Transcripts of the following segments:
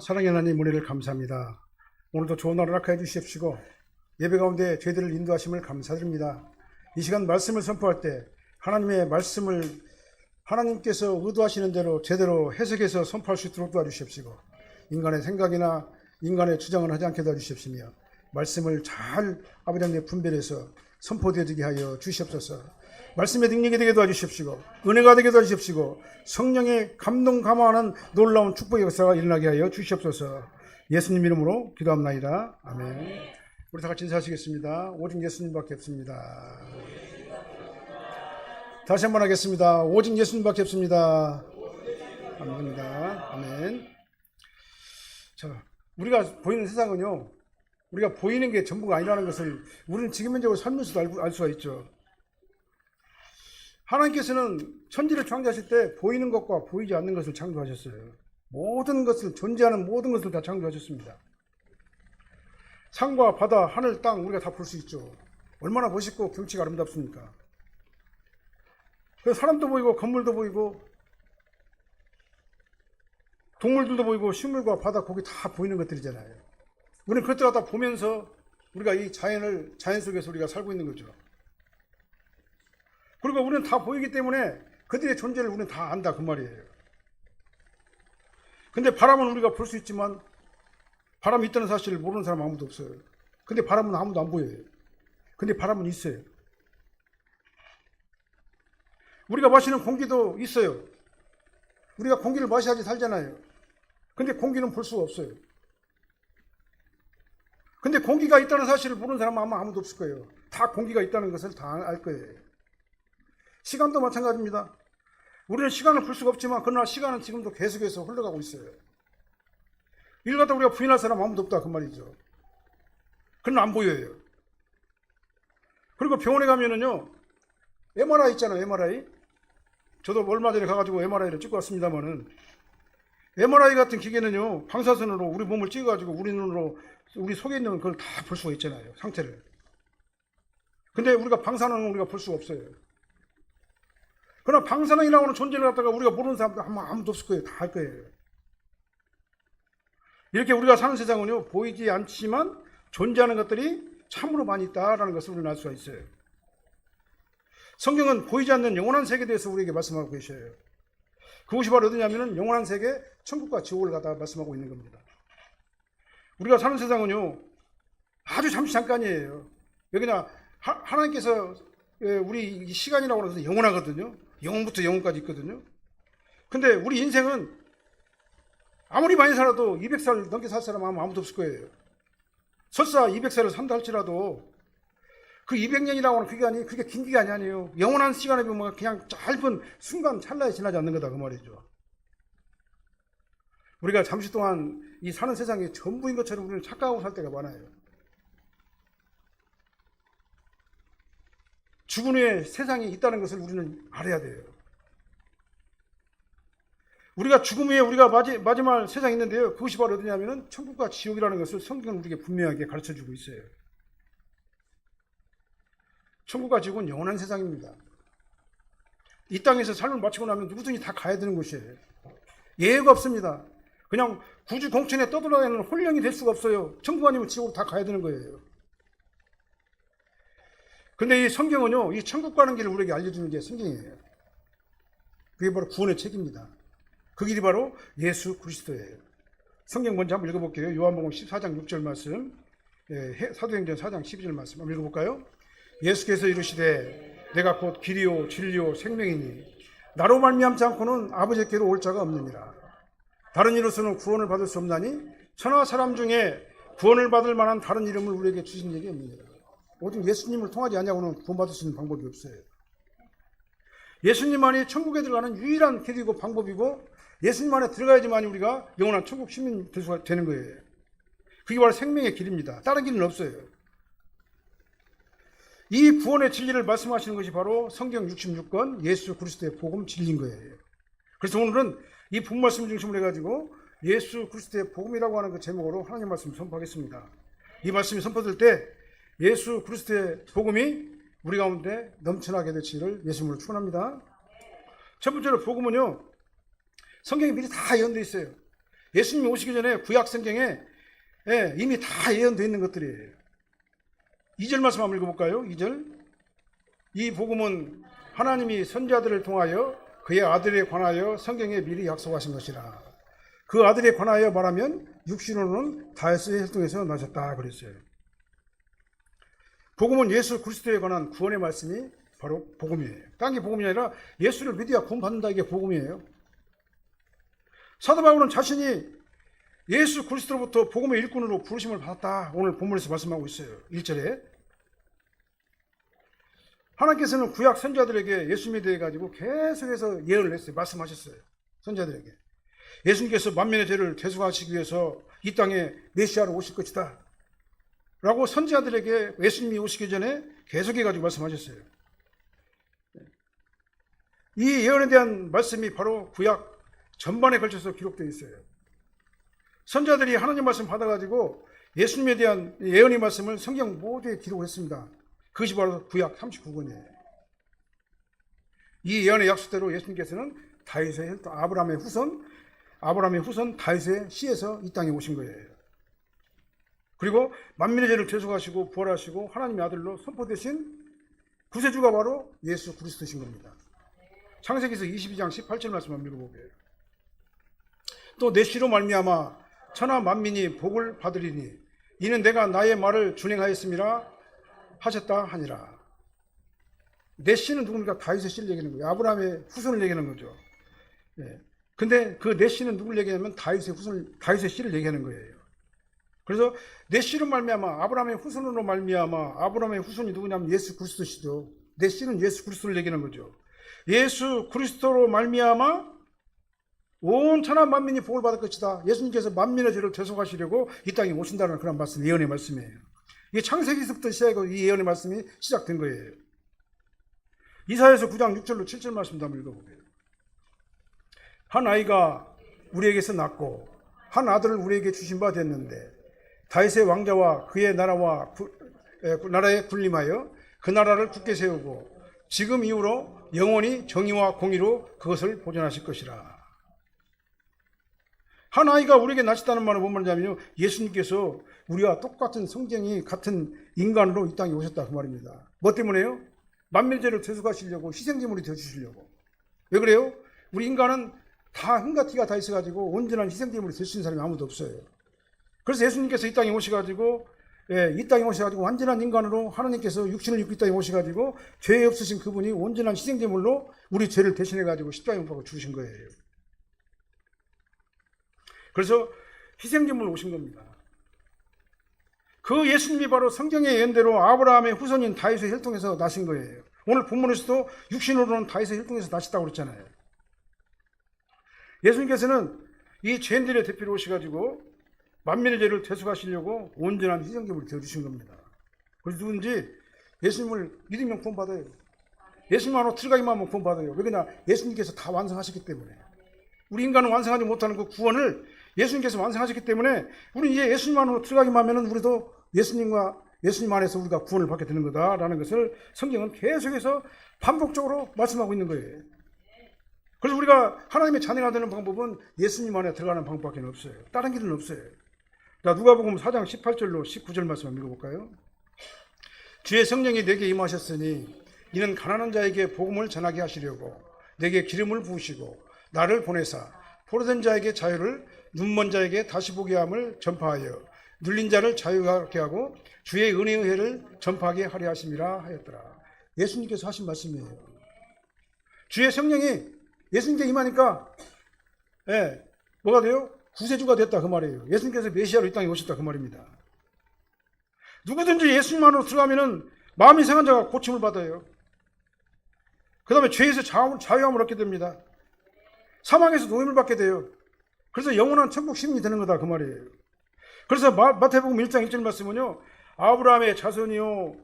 사랑의 하나님 은혜를 감사합니다. 오늘도 좋은 하루 허락해 주십시고 예배 가운데 저희들을 인도하심을 감사드립니다. 이 시간 말씀을 선포할 때 하나님의 말씀을 하나님께서 의도하시는 대로 제대로 해석해서 선포할 수 있도록 도와주십시고 인간의 생각이나 인간의 주장을 하지 않게 도와주십시며 말씀을 잘 아버지 하나님 분별해서 선포되게 하여 주시옵소서. 말씀의 능력이 되게 도와주십시고 은혜가 되게 도와주십시고 성령의 감동 감화하는 놀라운 축복의 역사가 일어나게 하여 주시옵소서. 예수님 이름으로 기도합나이다. 아멘. 우리 다 같이 인사하시겠습니다. 오직 예수님밖에 없습니다. 다시 한번 하겠습니다. 오직 예수님밖에 없습니다. 아멘입니다. 아멘. 자, 우리가 보이는 세상은요, 우리가 보이는 게 전부가 아니라는 것을 우리는 지금 현재로 살면서도 알 수가 있죠. 하나님께서는 천지를 창조하실 때 보이는 것과 보이지 않는 것을 창조하셨어요. 모든 것을, 존재하는 모든 것을 다 창조하셨습니다. 산과 바다, 하늘, 땅 우리가 다 볼 수 있죠. 얼마나 멋있고 경치가 아름답습니까? 그래서 사람도 보이고 건물도 보이고 동물들도 보이고 식물과 바다, 고기 다 보이는 것들이잖아요. 우리는 그것들을 다 보면서 우리가 이 자연 속에서 우리가 살고 있는 거죠. 그리고 우리는 다 보이기 때문에 그들의 존재를 우리는 다 안다 그 말이에요. 근데 바람은 우리가 볼 수 있지만 바람이 있다는 사실을 모르는 사람 아무도 없어요. 근데 바람은 아무도 안 보여요. 근데 바람은 있어요. 우리가 마시는 공기도 있어요. 우리가 공기를 마셔야지 살잖아요. 근데 공기는 볼 수가 없어요. 근데 공기가 있다는 사실을 모르는 사람은 아마 아무도 없을 거예요. 다 공기가 있다는 것을 다 알 거예요. 시간도 마찬가지입니다. 우리는 시간을 볼 수가 없지만 그러나 시간은 지금도 계속해서 흘러가고 있어요. 이걸 갖다 우리가 부인할 사람 아무도 없다 그 말이죠. 그러나 안 보여요. 그리고 병원에 가면은요, MRI 있잖아요. MRI. 저도 얼마 전에 가가지고 MRI를 찍고 왔습니다만은 MRI 같은 기계는요, 방사선으로 우리 몸을 찍어가지고 우리 눈으로 우리 속에 있는 걸 다 볼 수가 있잖아요. 상태를. 근데 우리가 방사능은 우리가 볼 수가 없어요. 그러나 방사능이라고 하는 존재를 갖다가 우리가 모르는 사람도 아무도 없을 거예요. 다 할 거예요. 이렇게 우리가 사는 세상은요, 보이지 않지만 존재하는 것들이 참으로 많이 있다라는 것을 우리는 알 수가 있어요. 성경은 보이지 않는 영원한 세계에 대해서 우리에게 말씀하고 계셔요. 그것이 바로 어디냐면은 영원한 세계, 천국과 지옥을 갖다가 말씀하고 있는 겁니다. 우리가 사는 세상은요, 아주 잠시 잠깐이에요. 여기나 하나님께서 우리 시간이라고 해서 영원하거든요. 영원부터 영원까지 있거든요. 근데 우리 인생은 아무리 많이 살아도 200살 넘게 살 사람 아무도 없을 거예요. 설사 200살을 산다 할지라도 그 200년이라고 하는 기간이 그게 긴 기간이 아니에요. 영원한 시간에 보면 그냥 짧은 순간 찰나에 지나지 않는 거다 그 말이죠. 우리가 잠시 동안 이 사는 세상이 전부인 것처럼 우리는 착각하고 살 때가 많아요. 죽은 후에 세상이 있다는 것을 우리는 알아야 돼요. 우리가 죽음 후에 우리가 마지막 세상이 있는데요. 그것이 바로 어디냐면은 천국과 지옥이라는 것을 성경은 우리에게 분명하게 가르쳐주고 있어요. 천국과 지옥은 영원한 세상입니다. 이 땅에서 삶을 마치고 나면 누구든지 다 가야 되는 곳이에요. 예외가 없습니다. 그냥 구주 공천에 떠돌아다니는 홀령이 될 수가 없어요. 천국 아니면 지옥으로 다 가야 되는 거예요. 근데 이 성경은요, 이 천국 가는 길을 우리에게 알려주는 게 성경이에요. 그게 바로 구원의 책입니다. 그 길이 바로 예수 그리스도예요. 성경 먼저 한번 읽어볼게요. 요한복음 14장 6절 말씀, 사도행전 4장 12절 말씀 한번 읽어볼까요? 예수께서 이르시되 내가 곧 길이요 진리요 생명이니 나로 말미암지 않고는 아버지께로 올 자가 없느니라. 다른 이로서는 구원을 받을 수 없나니 천하 사람 중에 구원을 받을 만한 다른 이름을 우리에게 주신 적이 없느니라. 오직 예수님을 통하지 않냐고는 구원받을 수 있는 방법이 없어요. 예수님만이 천국에 들어가는 유일한 길이고 방법이고 예수님 안에 들어가야지만 우리가 영원한 천국 시민이 될 수가 되는 거예요. 그게 바로 생명의 길입니다. 다른 길은 없어요. 이 구원의 진리를 말씀하시는 것이 바로 성경 66권 예수 그리스도의 복음 진리인 거예요. 그래서 오늘은 이 본 말씀 중심으로 해가지고 예수 그리스도의 복음이라고 하는 그 제목으로 하나님 말씀을 선포하겠습니다. 이 말씀이 선포될 때 예수 그리스도의 복음이 우리 가운데 넘쳐나게 되기를 예수님으로 축원합니다. 첫 번째로 복음은요, 성경이 미리 다 예언되어 있어요. 예수님이 오시기 전에 구약 성경에 이미 다 예언되어 있는 것들이에요. 2절 말씀 한번 읽어볼까요? 2절. 이 복음은 하나님이 선지자들을 통하여 그의 아들에 관하여 성경에 미리 약속하신 것이라. 그 아들에 관하여 말하면 육신으로는 다윗의 혈통에서 나셨다 그랬어요. 복음은 예수 그리스도에 관한 구원의 말씀이 바로 복음이에요. 딴 게 복음이 아니라 예수를 믿어야 구원받는다, 이게 복음이에요. 사도 바울은 자신이 예수 그리스도로부터 복음의 일꾼으로 부르심을 받았다, 오늘 본문에서 말씀하고 있어요. 1절에 하나님께서는 구약 선지자들에게 예수님에 대해 가지고 계속해서 예언을 했어요. 말씀하셨어요. 선지자들에게 예수님께서 만민의 죄를 대속하시기 위해서 이 땅에 메시아로 오실 것이다 라고 선지자들에게 예수님이 오시기 전에 계속해 가지고 말씀하셨어요. 이 예언에 대한 말씀이 바로 구약 전반에 걸쳐서 기록되어 있어요. 선지자들이 하나님 말씀 받아가지고 예수님에 대한 예언의 말씀을 성경 모두에 기록했습니다. 그것이 바로 구약 39권이에요. 이 예언의 약속대로 예수님께서는 다윗의 혈통, 아브라함의 후손 다윗의 씨에서 이 땅에 오신 거예요. 그리고 만민의 죄를 대속하시고 부활하시고 하나님의 아들로 선포되신 구세주가 바로 예수 그리스도신 겁니다. 창세기서 22장 18절 말씀 한번 읽어보게요. 또 내 씨로 말미암아 천하 만민이 복을 받으리니 이는 내가 나의 말을 준행하였음이라 하셨다 하니라. 내 씨는 누굽니까? 다윗의 씨를 얘기하는 거예요. 아브라함의 후손을 얘기하는 거죠. 근데 그 내 씨는 누굴 얘기하냐면 다윗의 씨를 얘기하는 거예요. 그래서 내 씨로 말미암아 아브라함의 후손으로 말미암아, 아브라함의 후손이 누구냐면 예수 그리스도시죠. 내 씨는 예수 그리스도를 얘기하는 거죠. 예수 그리스도로 말미암아 온 천하 만민이 복을 받을 것이다. 예수님께서 만민의 죄를 대속하시려고 이 땅에 오신다는 그런 말씀, 예언의 말씀이에요. 이게 창세기서부터 시작하고 이 예언의 말씀이 시작된 거예요. 이사야서 9장 6절로 7절 말씀도 한번 읽어보게요. 한 아이가 우리에게서 낳고 한 아들을 우리에게 주신 바 됐는데 다윗의 왕자와 그의 나라에 군림하여 그 나라를 굳게 세우고 지금 이후로 영원히 정의와 공의로 그것을 보존하실 것이라. 한 아이가 우리에게 나셨다는 말은 뭔 말이냐면요, 예수님께서 우리와 똑같은 성정이 같은 인간으로 이 땅에 오셨다 그 말입니다. 뭐 때문에요? 만민의 죄를 대속하시려고 희생제물이 되어주시려고. 왜 그래요? 우리 인간은 다 흠과 티가 다 있어가지고 온전한 희생제물이 될 수 있는 사람이 아무도 없어요. 그래서 예수님께서 이 땅에 오셔가지고 완전한 인간으로 하나님께서 육신을 입고 이 땅에 오셔가지고 죄 없으신 그분이 온전한 희생제물로 우리 죄를 대신해가지고 십자가에 못 박아 죽으신 거예요. 그래서 희생제물로 오신 겁니다. 그 예수님이 바로 성경의 예언대로 아브라함의 후손인 다윗의 혈통에서 나신 거예요. 오늘 본문에서도 육신으로는 다윗의 혈통에서 나셨다고 그랬잖아요. 예수님께서는 이 죄인들의 대표로 오셔가지고 만민의 죄를 대속하시려고 온전한 희생제물이 되어주신 겁니다. 그래서 누군지 예수님을 믿으면 구원받아요. 예수님 안으로 들어가기만 하면 구원받아요. 왜 그러냐? 예수님께서 다 완성하셨기 때문에. 우리 인간은 완성하지 못하는 그 구원을 예수님께서 완성하셨기 때문에 우리 이제 예수님 안으로 들어가기만 하면 우리도 예수님 안에서 우리가 구원을 받게 되는 거다라는 것을 성경은 계속해서 반복적으로 말씀하고 있는 거예요. 그래서 우리가 하나님의 자녀가 되는 방법은 예수님 안에 들어가는 방법밖에 없어요. 다른 길은 없어요. 자, 누가복음 4장 18절로 19절 말씀 한번 읽어볼까요? 주의 성령이 내게 임하셨으니 이는 가난한 자에게 복음을 전하게 하시려고 내게 기름을 부으시고 나를 보내사 포로된 자에게 자유를, 눈먼 자에게 다시 보게 함을 전파하여 눌린 자를 자유하게 하고 주의 은혜의 해를 전파하게 하려 하심이라 하였더라. 예수님께서 하신 말씀이에요. 주의 성령이 예수님께 임하니까 뭐가 돼요? 구세주가 됐다 그 말이에요. 예수님께서 메시아로 이 땅에 오셨다 그 말입니다. 누구든지 예수님 안으로 들어가면은 마음이 상한 자가 고침을 받아요. 그 다음에 죄에서 자유함을 얻게 됩니다. 사망에서 노임을 받게 돼요. 그래서 영원한 천국 시민이 되는 거다 그 말이에요. 그래서 마태복음 1장 1절 말씀은요, 아브라함의 자손이요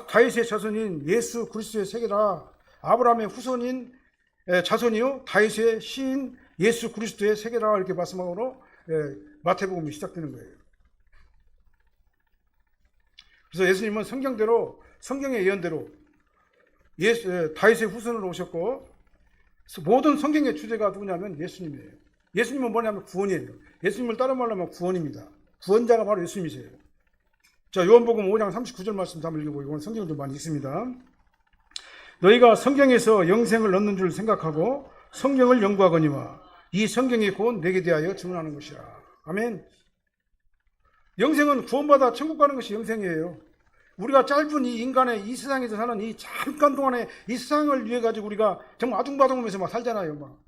다윗의 자손인 예수 그리스도의 세계라. 아브라함의 후손인 자손이요 다윗의 시인 예수 그리스도의 세계라, 이렇게 말씀하므로 마태복음이 시작되는 거예요. 그래서 예수님은 성경대로, 성경의 예언대로 다윗의 후손으로 오셨고 모든 성경의 주제가 누구냐면 예수님이에요. 예수님은 뭐냐면 구원이에요. 예수님을 따라 말하면 구원입니다. 구원자가 바로 예수님이세요. 자, 요한복음 5장 39절 말씀 한번 읽어보고, 이건 성경을 좀 많이 읽습니다. 너희가 성경에서 영생을 얻는 줄 생각하고 성경을 연구하거니와 이 성경이 곧 내게 대하여 증언하는 것이라. 아멘. 영생은 구원받아 천국 가는 것이 영생이에요. 우리가 짧은 이 인간의 이 세상에서 사는 이 잠깐 동안에 이 세상을 위해 가지고 우리가 정말 아둥바둥하면서 막 살잖아요. 막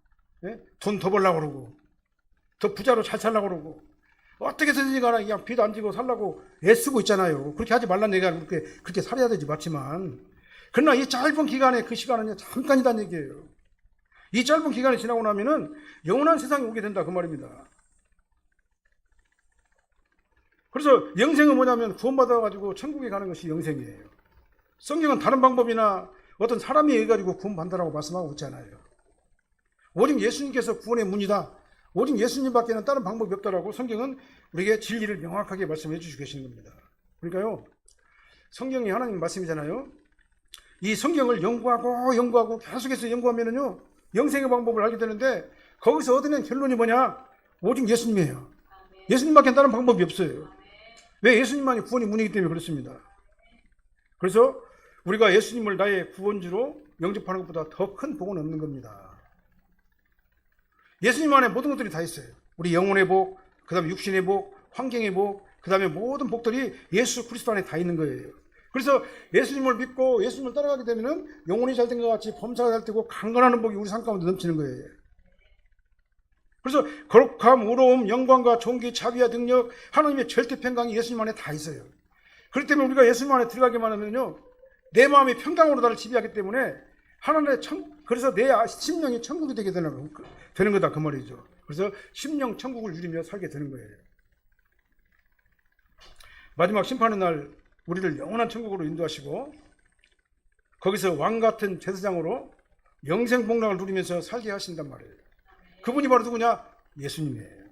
돈 더 벌려고 그러고 더 부자로 잘 살려고 그러고 어떻게 해서든지 간에 그냥 빚 안 지고 살려고 애쓰고 있잖아요. 그렇게 하지 말라는 얘기가 그렇게 살아야 되지 맞지만, 그러나 이 짧은 기간에 그 시간은 잠깐이란 얘기예요. 이 짧은 기간이 지나고 나면은 영원한 세상이 오게 된다 그 말입니다. 그래서 영생은 뭐냐면 구원받아가지고 천국에 가는 것이 영생이에요. 성경은 다른 방법이나 어떤 사람에 의해 가지고 구원받는다라고 말씀하고 있잖아요. 오직 예수님께서 구원의 문이다. 오직 예수님밖에는 다른 방법이 없다라고 성경은 우리에게 진리를 명확하게 말씀해 주시고 계시는 겁니다. 그러니까요, 성경이 하나님 말씀이잖아요. 이 성경을 연구하고 계속해서 연구하면은요, 영생의 방법을 알게 되는데, 거기서 얻어낸 결론이 뭐냐? 오직 예수님이에요. 예수님밖에 다른 방법이 없어요. 왜? 예수님만이 구원의 문이기 때문에 그렇습니다. 그래서 우리가 예수님을 나의 구원주로 영접하는 것보다 더 큰 복은 없는 겁니다. 예수님 안에 모든 것들이 다 있어요. 우리 영혼의 복, 그 다음에 육신의 복, 환경의 복, 그 다음에 모든 복들이 예수 그리스도 안에 다 있는 거예요. 그래서 예수님을 믿고 예수님을 따라가게 되면 영혼이 잘 된 것 같이 범사가 잘 되고 강건하는 복이 우리 삶 가운데 넘치는 거예요. 그래서 거룩함, 의로움, 영광과 존귀, 자비와 능력, 하나님의 절대 평강이 예수님 안에 다 있어요. 그렇기 때문에 우리가 예수님 안에 들어가기만 하면요, 내 마음이 평강으로 나를 지배하기 때문에 하나님의 그래서 내 심령이 천국이 되게 되는 거다 그 말이죠. 그래서 심령 천국을 누리며 살게 되는 거예요. 마지막 심판의 날 우리를 영원한 천국으로 인도하시고 거기서 왕 같은 제사장으로 영생 복락을 누리면서 살게 하신단 말이에요. 그분이 바로 누구냐? 예수님이에요.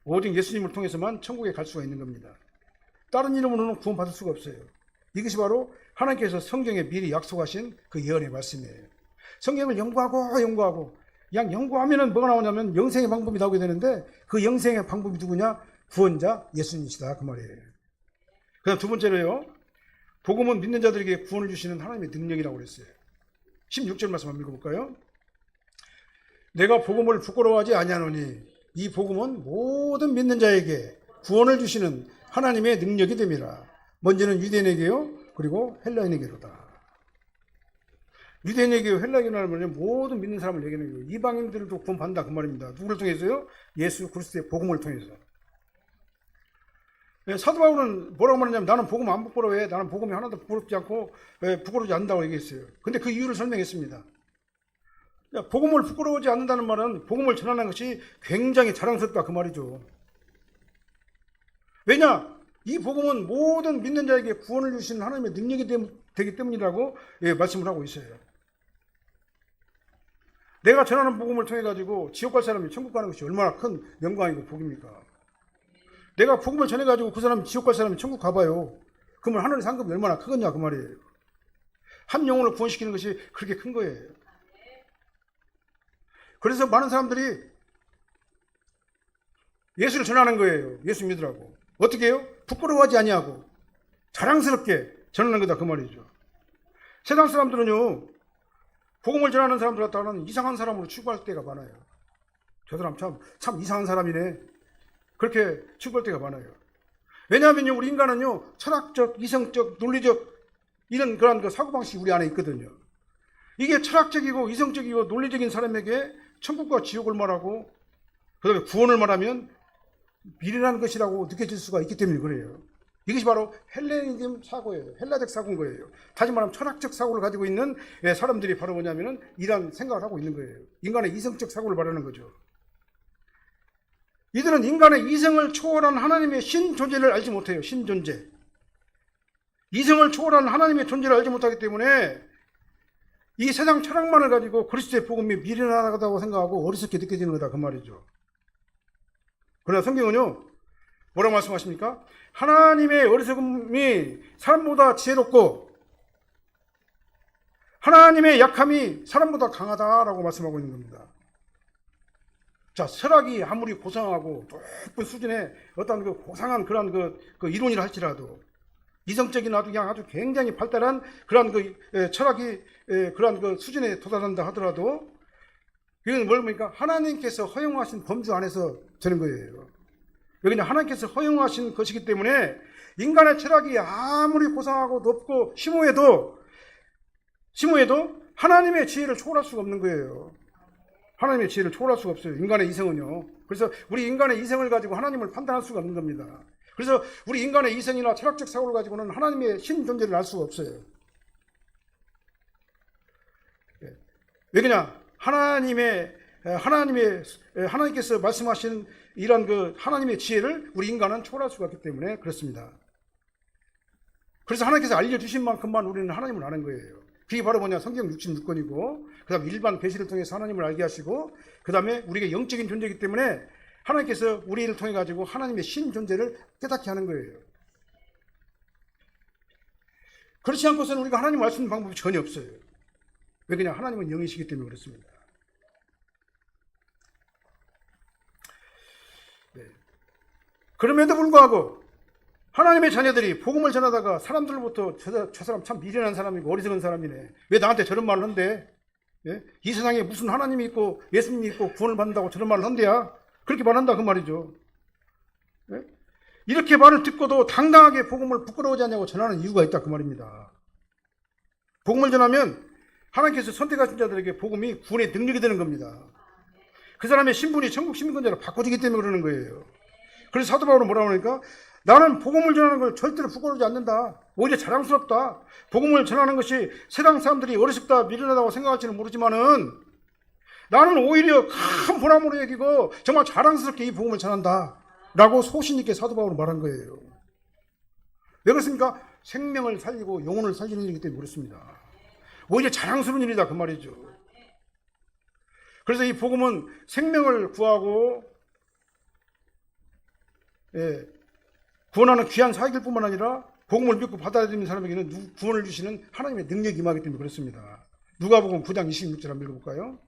오직 예수님을 통해서만 천국에 갈 수가 있는 겁니다. 다른 이름으로는 구원받을 수가 없어요. 이것이 바로 하나님께서 성경에 미리 약속하신 그 예언의 말씀이에요. 성경을 연구하고 그냥 연구하면은 뭐가 나오냐면 영생의 방법이 나오게 되는데, 그 영생의 방법이 누구냐? 구원자 예수님이시다 그 말이에요. 그 다음 두 번째로요, 복음은 믿는 자들에게 구원을 주시는 하나님의 능력이라고 그랬어요. 16절 말씀 한번 읽어볼까요? 내가 복음을 부끄러워하지 아니하노니 이 복음은 모든 믿는 자에게 구원을 주시는 하나님의 능력이 됨이라. 먼저는 유대인에게요, 그리고 헬라인에게로다. 유대인에게요, 헬라인에게로 하면 모든 믿는 사람을 얘기하는 거예요. 이방인들도 구원받는다 그 말입니다. 누구를 통해서요? 예수 그리스도의 복음을 통해서. 사도 바울은 뭐라고 말하냐면, 나는 복음 안 부끄러워해. 나는 복음이 하나도 부끄럽지 않고 부끄러워하지 않는다고 얘기했어요. 근데 그 이유를 설명했습니다. 복음을 부끄러워하지 않는다는 말은 복음을 전하는 것이 굉장히 자랑스럽다 그 말이죠. 왜냐? 이 복음은 모든 믿는 자에게 구원을 주시는 하나님의 능력이 되기 때문이라고 말씀을 하고 있어요. 내가 전하는 복음을 통해 가지고 지옥 갈 사람이 천국 가는 것이 얼마나 큰 영광이고 복입니까? 내가 복음을 전해 가지고 그 사람이 지옥 갈 사람이 천국 가봐요. 그러면 하늘의 상급이 얼마나 크겠냐 그 말이에요. 한 영혼을 구원시키는 것이 그렇게 큰 거예요. 그래서 많은 사람들이 예수를 전하는 거예요. 예수 믿으라고. 어떻게 해요? 부끄러워하지 아니하고 자랑스럽게 전하는 거다 그 말이죠. 세상 사람들은요, 복음을 전하는 사람들 갖다가는 이상한 사람으로 취급할 때가 많아요. 저 사람 참 이상한 사람이네, 그렇게 취급할 때가 많아요. 왜냐하면요, 우리 인간은요, 철학적, 이성적, 논리적 이런 그런 사고방식이 우리 안에 있거든요. 이게 철학적이고 이성적이고 논리적인 사람에게 천국과 지옥을 말하고 그 다음에 구원을 말하면 미련한 것이라고 느껴질 수가 있기 때문에 그래요. 이것이 바로 헬레니즘 사고예요. 헬라적 사고인 거예요. 다시 말하면 철학적 사고를 가지고 있는 사람들이 바로 뭐냐면은 이런 생각을 하고 있는 거예요. 인간의 이성적 사고를 말하는 거죠. 이들은 인간의 이성을 초월한 하나님의 신존재를 알지 못해요. 신존재. 이성을 초월한 하나님의 존재를 알지 못하기 때문에 이 세상 철학만을 가지고 그리스도의 복음이 미련하다고 생각하고 어리석게 느껴지는 거다 그 말이죠. 그러나 성경은요, 뭐라고 말씀하십니까? 하나님의 어리석음이 사람보다 지혜롭고 하나님의 약함이 사람보다 강하다라고 말씀하고 있는 겁니다. 자, 철학이 아무리 고상하고 높은 수준의 어떤 그 고상한 그런 그 이론이라 할지라도 이성적인 아주 굉장히 발달한 그런 철학이 그런 그 수준에 도달한다 하더라도 이건 뭡니까? 하나님께서 허용하신 범주 안에서 되는 거예요. 여기는 하나님께서 허용하신 것이기 때문에 인간의 철학이 아무리 고상하고 높고 심오해도 하나님의 지혜를 초월할 수가 없는 거예요. 하나님의 지혜를 초월할 수가 없어요. 인간의 이성은요. 그래서 우리 인간의 이성을 가지고 하나님을 판단할 수가 없는 겁니다. 그래서 우리 인간의 이성이나 철학적 사고를 가지고는 하나님의 신 존재를 알 수가 없어요. 왜냐? 하나님께서 말씀하신 이런 그 하나님의 지혜를 우리 인간은 초월할 수가 없기 때문에 그렇습니다. 그래서 하나님께서 알려주신 만큼만 우리는 하나님을 아는 거예요. 그게 바로 뭐냐? 성경 66권이고, 그 다음에 일반 계시를 통해서 하나님을 알게 하시고, 그 다음에 우리가 영적인 존재이기 때문에 하나님께서 우리를 통해 가지고 하나님의 신 존재를 깨닫게 하는 거예요. 그렇지 않고서는 우리가 하나님을 알 수 있는 방법이 전혀 없어요. 왜 그냥 하나님은 영이시기 때문에 그렇습니다. 네. 그럼에도 불구하고 하나님의 자녀들이 복음을 전하다가 사람들로부터 저 사람 참 미련한 사람이고 어리석은 사람이네. 왜 나한테 저런 말을 한대? 예? 이 세상에 무슨 하나님이 있고 예수님이 있고 구원을 받는다고 저런 말을 한대야? 그렇게 말한다 그 말이죠. 예? 이렇게 말을 듣고도 당당하게 복음을 부끄러워하지 않냐고 전하는 이유가 있다 그 말입니다. 복음을 전하면 하나님께서 선택하신 자들에게 복음이 구원의 능력이 되는 겁니다. 그 사람의 신분이 천국 시민권자로 바꿔지기 때문에 그러는 거예요. 그래서 사도 바울은 뭐라고 하니까 나는 복음을 전하는 걸 절대로 부끄러워하지 않는다. 오히려 자랑스럽다. 복음을 전하는 것이 세상 사람들이 어리석다 미련하다고 생각할지는 모르지만은 나는 오히려 큰 보람으로 여기고 정말 자랑스럽게 이 복음을 전한다 라고 소신 있게 사도 바울은 말한 거예요. 왜 그렇습니까? 생명을 살리고 영혼을 살리는 일이기 때문에 그렇습니다. 오히려 자랑스러운 일이다 그 말이죠. 그래서 이 복음은 생명을 구하고 구원하는 귀한 사역일 뿐만 아니라 복음을 믿고 받아들이는 사람에게는 구원을 주시는 하나님의 능력이 임하기 때문에 그렇습니다. 누가복음 9장 26절 한번 읽어볼까요?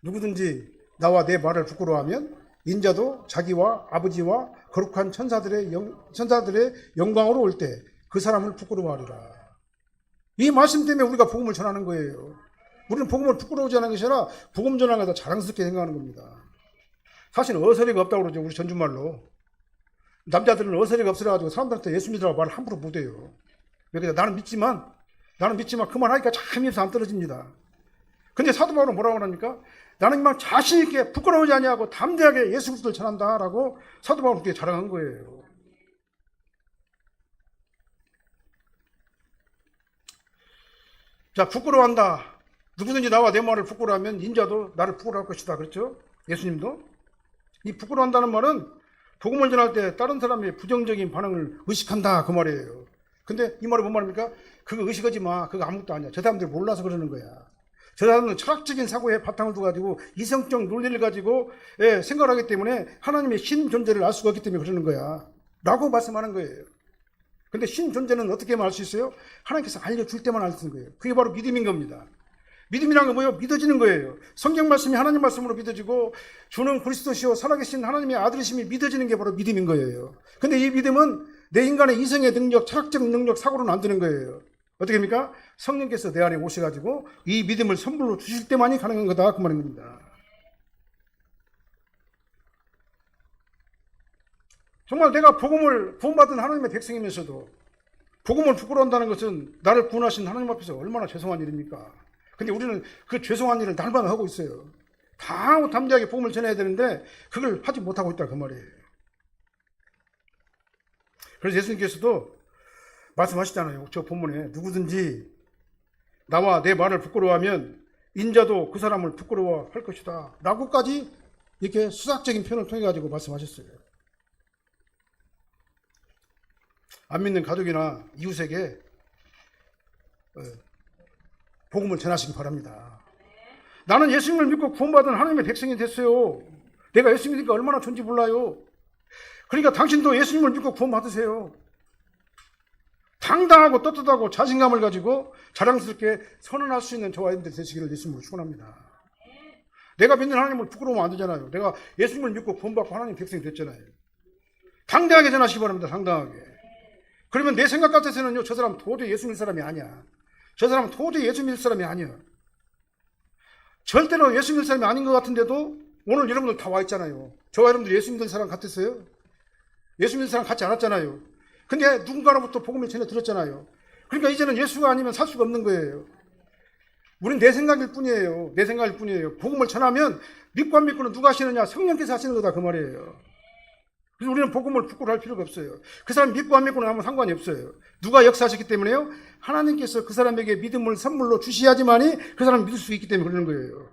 누구든지 나와 내 말을 부끄러워하면 인자도 자기와 아버지와 거룩한 천사들의 영광으로 올 때 그 사람을 부끄러워하리라. 이 말씀 때문에 우리가 복음을 전하는 거예요. 우리는 복음을 부끄러워하지 않는 것이 아니라 복음 전하는 것을 자랑스럽게 생각하는 겁니다. 사실 어서리가 없다고 그러죠. 우리 전주말로. 남자들은 어서리가 없어가지고 사람들한테 예수 믿으라고 말을 함부로 못해요. 왜 나는 믿지만 그만하니까 참 입에서 안 떨어집니다. 근데 사도 바울은 뭐라고 하니까 나는 이만 자신 있게 부끄러우지 아니하고 담대하게 예수 그리스도를 전한다라고 사도 바울은 그렇게 자랑한 거예요. 자, 부끄러워한다. 누구든지 나와 내 말을 부끄러워하면 인자도 나를 부끄러워할 것이다. 그렇죠? 예수님도. 이 부끄러워한다는 말은 복음을 전할 때 다른 사람의 부정적인 반응을 의식한다 그 말이에요. 근데 이 말이 뭔 말입니까? 그거 의식하지 마. 그거 아무것도 아니야. 저 사람들이 몰라서 그러는 거야. 저 사람은 철학적인 사고에 바탕을 두고 가지고 이성적 논리를 가지고 생각을 하기 때문에 하나님의 신 존재를 알 수가 없기 때문에 그러는 거야. 라고 말씀하는 거예요. 근데 신 존재는 어떻게 알 수 있어요? 하나님께서 알려줄 때만 알 수 있는 거예요. 그게 바로 믿음인 겁니다. 믿음이란 건 뭐예요? 믿어지는 거예요. 성경 말씀이 하나님 말씀으로 믿어지고 주는 그리스도시요 살아계신 하나님의 아들이심이 믿어지는 게 바로 믿음인 거예요. 근데 이 믿음은 내 인간의 이성의 능력, 철학적 능력, 사고로는 안 되는 거예요. 어떻게 합니까? 성령께서 내 안에 오셔가지고 이 믿음을 선물로 주실 때만이 가능한 거다 그 말입니다. 정말 내가 구원받은 하나님의 백성이면서도 복음을 부끄러워한다는 것은 나를 구원하신 하나님 앞에서 얼마나 죄송한 일입니까? 근데 우리는 그 죄송한 일을 날마다 하고 있어요. 다 담대하게 복음을 전해야 되는데 그걸 하지 못하고 있다 그 말이에요. 그래서 예수님께서도 말씀하시잖아요. 저 본문에 누구든지 나와 내 말을 부끄러워하면 인자도 그 사람을 부끄러워할 것이다 라고까지 이렇게 수학적인 표현을 통해 가지고 말씀하셨어요. 안 믿는 가족이나 이웃에게 복음을 전하시기 바랍니다. 나는 예수님을 믿고 구원받은 하나님의 백성이 됐어요. 내가 예수 믿으니까 얼마나 좋은지 몰라요. 그러니까 당신도 예수님을 믿고 구원받으세요. 당당하고 떳떳하고 자신감을 가지고 자랑스럽게 선언할 수 있는 저와 여러분들 되시기를 예수님으로 축원합니다. 내가 믿는 하나님을 부끄러우면 안 되잖아요. 내가 예수님을 믿고 구원받고 하나님 백성이 됐잖아요. 당당하게 전하시기 바랍니다. 당당하게. 그러면 내 생각 같아서는요, 저 사람 도저히 예수 믿을 사람이 아니야. 저 사람은 도저히 예수 믿을 사람이 아니야. 절대로 예수 믿을 사람이 아닌 것 같은데도 오늘 여러분들 다 와 있잖아요. 저와 여러분들 예수 믿을 사람 같았어요? 예수 믿을 사람 같지 않았잖아요. 근데 누군가로부터 복음을 전해 들었잖아요. 그러니까 이제는 예수가 아니면 살 수가 없는 거예요. 우린 내 생각일 뿐이에요. 내 생각일 뿐이에요. 복음을 전하면 믿고 안 믿고는 누가 하시느냐? 성령께서 하시는 거다 그 말이에요. 그래서 우리는 복음을 부끄러워할 필요가 없어요. 그 사람 믿고 안 믿고는 아무 상관이 없어요. 누가 역사하셨기 때문에요? 하나님께서 그 사람에게 믿음을 선물로 주셔야지만이 그 사람을 믿을 수 있기 때문에 그러는 거예요.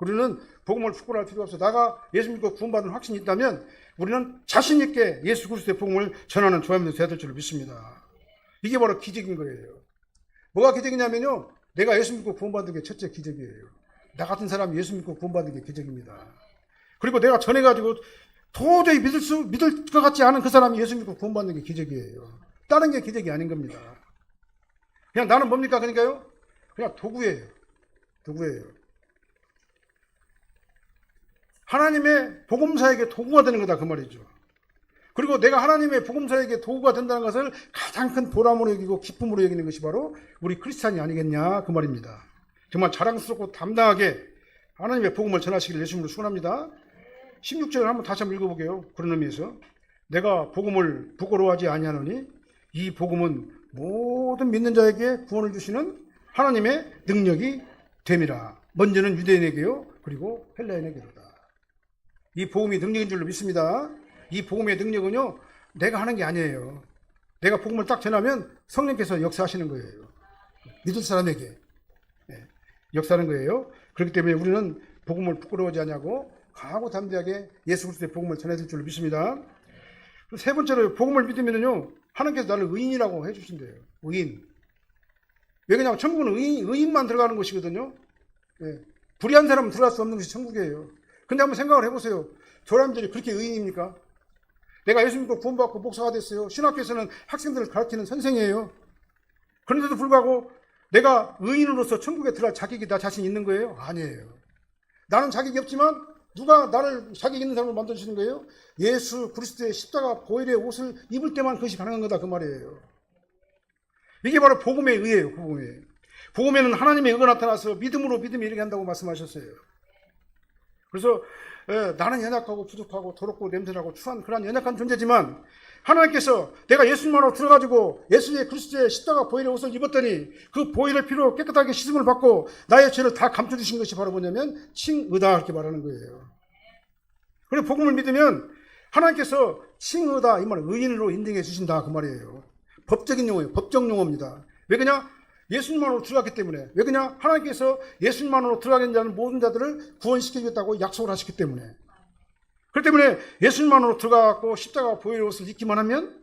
우리는 복음을 부끄러워할 필요가 없어요. 나가 예수 믿고 구원받은 확신이 있다면 우리는 자신 있게 예수 그리스도의 복음을 전하는 조합원들이 되어야 될 줄 믿습니다. 이게 바로 기적인 거예요. 뭐가 기적이냐면요, 내가 예수 믿고 구원받은 게 첫째 기적이에요. 나 같은 사람이 예수 믿고 구원받은 게 기적입니다. 그리고 내가 전해가지고 도저히 믿을 것 같지 않은 그 사람이 예수 믿고 구원받는 게 기적이에요. 다른 게 기적이 아닌 겁니다. 그냥 나는 뭡니까? 그러니까요, 그냥 도구예요. 도구예요. 하나님의 복음사에게 도구가 되는 거다 그 말이죠. 그리고 내가 하나님의 복음사에게 도구가 된다는 것을 가장 큰 보람으로 여기고 기쁨으로 여기는 것이 바로 우리 크리스찬이 아니겠냐 그 말입니다. 정말 자랑스럽고 담당하게 하나님의 복음을 전하시기를 예수님으로 축원합니다. 16절을 한번 다시 한번 읽어보게요. 그런 의미에서 내가 복음을 부끄러워하지 아니하노니 이 복음은 모든 믿는 자에게 구원을 주시는 하나님의 능력이 됨이라. 먼저는 유대인에게요, 그리고 헬라인에게로다. 이 복음이 능력인 줄로 믿습니다. 이 복음의 능력은요, 내가 하는 게 아니에요. 내가 복음을 딱 전하면 성령께서 역사하시는 거예요. 믿을 사람에게 역사하는 거예요. 그렇기 때문에 우리는 복음을 부끄러워하지 않냐고 강하고 담대하게 예수 그리스도의 복음을 전해줄 줄로 믿습니다. 세 번째로 복음을 믿으면요, 하나님께서 나를 의인이라고 해주신대요. 의인. 왜 그러냐면 천국은 의인만 들어가는 곳이거든요. 불의한 사람은 들어갈 수 없는 것이 천국이에요. 근데 한번 생각을 해보세요. 저 사람들이 그렇게 의인입니까? 내가 예수 믿고 구원받고 목사가 됐어요. 신학교에서는 학생들을 가르치는 선생이에요. 그런데도 불구하고 내가 의인으로서 천국에 들어갈 자격이 나 자신 있는 거예요? 아니에요. 나는 자격이 없지만 누가 나를 자격 있는 사람으로 만들어주시는 거예요? 예수 그리스도의 십자가 보혈의 옷을 입을 때만 그것이 가능한 거다 그 말이에요. 이게 바로 복음의 의예요. 복음에는 하나님의 의가 나타나서 믿음으로 믿음이 이르게 한다고 말씀하셨어요. 그래서 나는 연약하고 부족하고 더럽고 냄새나고 추한 그런 연약한 존재지만 하나님께서 내가 예수님만으로 들어가지고 예수의 그리스도의 십자가 보혈의 옷을 입었더니 그 보혈의 피로 깨끗하게 씻음을 받고 나의 죄를 다 감춰주신 것이 바로 뭐냐면 칭의다 이렇게 말하는 거예요. 그리고 복음을 믿으면 하나님께서 칭의다 이 말은 의인으로 인정해 주신다 그 말이에요. 법적인 용어예요. 법적 용어입니다. 왜 그냥 예수님만으로 들어갔기 때문에. 왜 그냥 하나님께서 예수님만으로 들어가는 자는 모든 자들을 구원시키겠다고 약속을 하셨기 때문에. 그렇기 때문에 예수님만으로 들어가고 십자가 보혈의 옷을 입기만 하면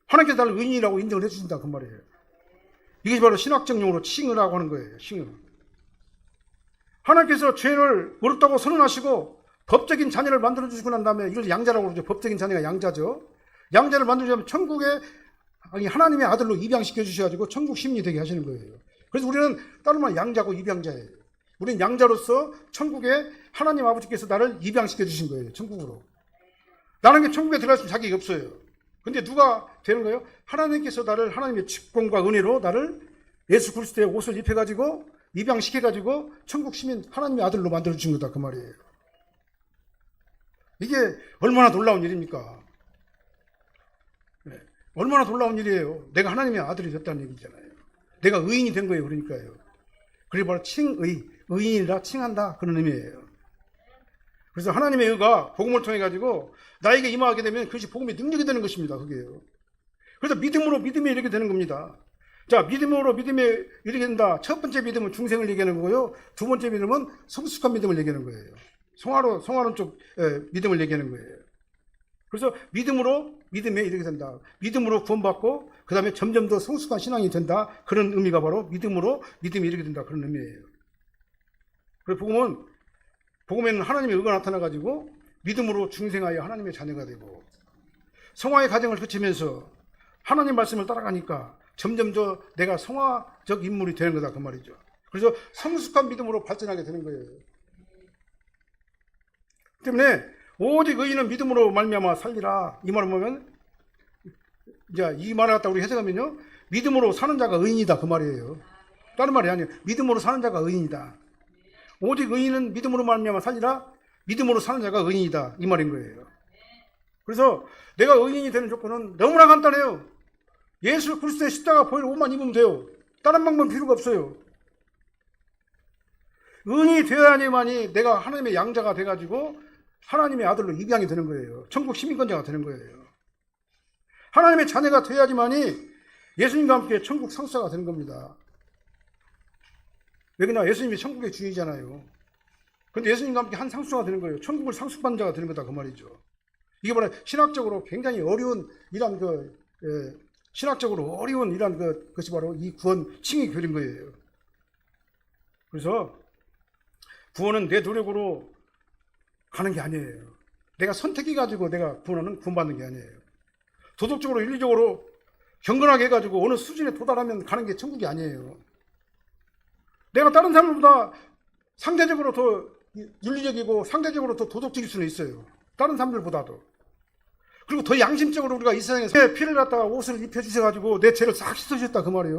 하나님께서 나를 의인이라고 인정을 해주신다 그 말이에요. 이게 바로 신학적 용어로 칭의라고 하는 거예요. 칭의. 하나님께서 죄를 어렵다고 선언하시고 법적인 자녀를 만들어주시고 난 다음에 이걸 양자라고 그러죠. 법적인 자녀가 양자죠. 양자를 만들어주면 천국에 하나님의 아들로 입양시켜 주셔가지고 천국 시민이 되게 하시는 거예요. 그래서 우리는 다른 말 양자고 입양자예요. 우리는 양자로서 천국에 하나님 아버지께서 나를 입양시켜 주신 거예요. 천국으로. 나는 천국에 들어갈 수 있는 자격이 없어요. 근데 누가 되는 거예요? 하나님께서 나를 하나님의 직권과 은혜로 나를 예수 그리스도의 옷을 입혀가지고 입양시켜가지고 천국 시민 하나님의 아들로 만들어주신 거다 그 말이에요. 이게 얼마나 놀라운 일입니까? 얼마나 놀라운 일이에요. 내가 하나님의 아들이 됐다는 얘기잖아요. 내가 의인이 된 거예요. 그러니까요. 그게 바로 칭의, 의인이라 칭한다 그런 의미예요. 그래서 하나님의 의가 복음을 통해 가지고 나에게 임하게 되면 그것이 복음의 능력이 되는 것입니다. 그게요. 그래서 믿음으로 믿음이 이렇게 되는 겁니다. 자, 믿음으로 믿음이 이렇게 된다. 첫 번째 믿음은 중생을 얘기하는 거고요. 두 번째 믿음은 성숙한 믿음을 얘기하는 거예요. 성화론 쪽 믿음을 얘기하는 거예요. 그래서 믿음으로 믿음에 이르게 된다. 믿음으로 구원받고 그 다음에 점점 더 성숙한 신앙이 된다. 그런 의미가 바로 믿음으로 믿음이 이르게 된다. 그런 의미예요. 그래서 복음에는 하나님의 의가 나타나가지고 믿음으로 중생하여 하나님의 자녀가 되고 성화의 과정을 거치면서 하나님 말씀을 따라가니까 점점 더 내가 성화적 인물이 되는 거다. 그 말이죠. 그래서 성숙한 믿음으로 발전하게 되는 거예요. 때문에 오직 의인은 믿음으로 말미암아 살리라. 이 말을 보면 이제 이 말을 갖다 우리 해석하면요, 믿음으로 사는 자가 의인이다 그 말이에요. 다른 말이 아니에요. 믿음으로 사는 자가 의인이다. 오직 의인은 믿음으로 말미암아 살리라. 믿음으로 사는 자가 의인이다 이 말인 거예요. 그래서 내가 의인이 되는 조건은 너무나 간단해요. 예수 그리스도의 십자가 보혈 옷만 입으면 돼요. 다른 방법 필요가 없어요. 의인이 되어야만이 내가 하나님의 양자가 돼가지고 하나님의 아들로 입양이 되는 거예요. 천국 시민권자가 되는 거예요. 하나님의 자녀가 돼야지만이 예수님과 함께 천국 상수자가 되는 겁니다. 여기나 예수님이 천국의 주인이잖아요. 그런데 예수님과 함께 한 상수자가 되는 거예요. 천국을 상속받는 자가 되는 거다 그 말이죠. 이게 바로 신학적으로 굉장히 어려운 이런 신학적으로 어려운 이런 것이 바로 이 구원 칭의 교리인 거예요. 그래서 구원은 내 노력으로 가는 게 아니에요. 내가 선택해가지고 내가 구원받는 게 아니에요. 도덕적으로 윤리적으로 경건하게 해가지고 어느 수준에 도달하면 가는 게 천국이 아니에요. 내가 다른 사람들보다 상대적으로 더 윤리적이고 상대적으로 더 도덕적일 수는 있어요. 다른 사람들보다도. 그리고 더 양심적으로 우리가 이 세상에서 내 피를 갖다가 옷을 입혀주셔가지고 내 죄를 싹 씻어주셨다 그 말이에요.